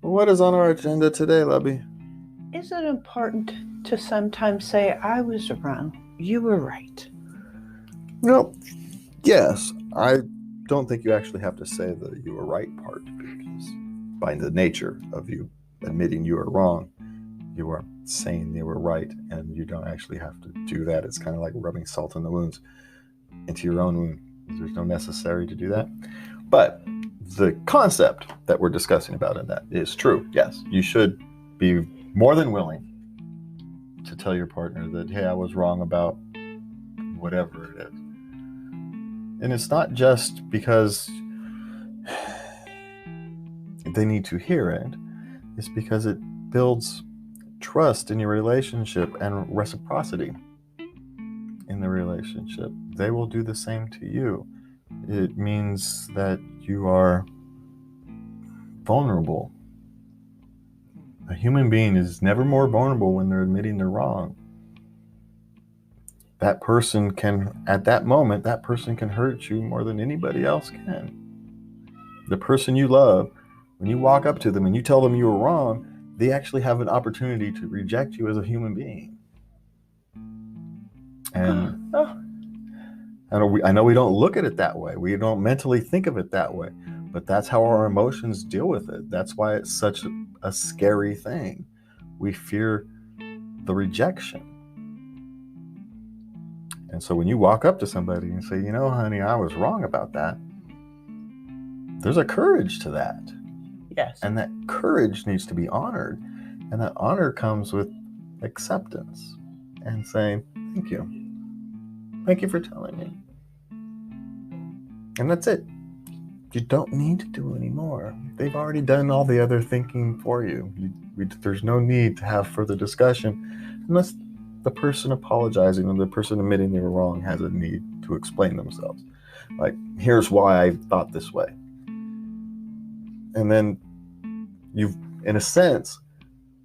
What is on our agenda today, Lubby? Is it important to sometimes say, I was wrong, you were right? Well, yes. I don't think you actually have to say the you were right part, because by the nature of you admitting you are wrong, you are saying you were right, and you don't actually have to do that. It's kind of like rubbing salt in the wounds into your own wound. There's no necessary to do that. But the concept that we're discussing about in that is true. Yes, you should be more than willing to tell your partner that, hey, I was wrong about whatever it is. And it's not just because they need to hear it. It's because it builds trust in your relationship and reciprocity in the relationship. They will do the same to you. It means that you are vulnerable. A human being is never more vulnerable when they're admitting they're wrong. That person can, at that moment, that person can hurt you more than anybody else can. The person you love, when you walk up to them and you tell them you were wrong, they actually have an opportunity to reject you as a human being. And I know we don't look at it that way. We don't mentally think of it that way. But that's how our emotions deal with it. That's why it's such a scary thing. We fear the rejection. And so when you walk up to somebody and say, you know, honey, I was wrong about that, there's a courage to that. Yes. And that courage needs to be honored. And that honor comes with acceptance and saying, thank you. Thank you for telling me. And that's it. You don't need to do any more. They've already done all the other thinking for you. There's no need to have further discussion unless the person apologizing or the person admitting they were wrong has a need to explain themselves. Like, here's why I thought this way. And then in a sense,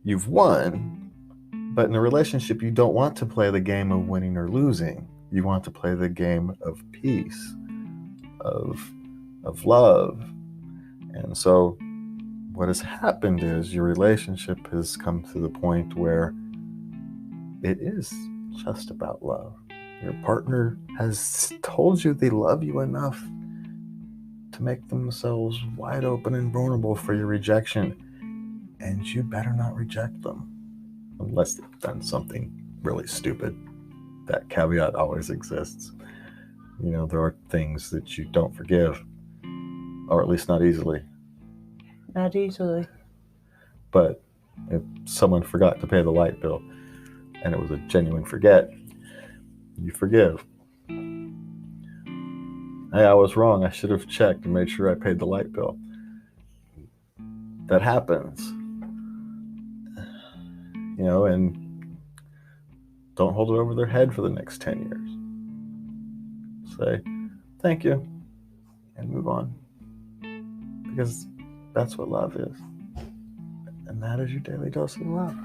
you've won, but in a relationship, you don't want to play the game of winning or losing. You want to play the game of peace, of love. And so what has happened is your relationship has come to the point where it is just about love. Your partner has told you they love you enough to make themselves wide open and vulnerable for your rejection. And you better not reject them unless they've done something really stupid. That caveat always exists. You know, there are things that you don't forgive, or at least not easily. Not easily. But if someone forgot to pay the light bill and it was a genuine forget, you forgive. Hey, I was wrong. I should have checked and made sure I paid the light bill. That happens. You know, and don't hold it over their head for the next 10 years. Say, thank you, and move on. Because that's what love is. And that is your daily dose of love.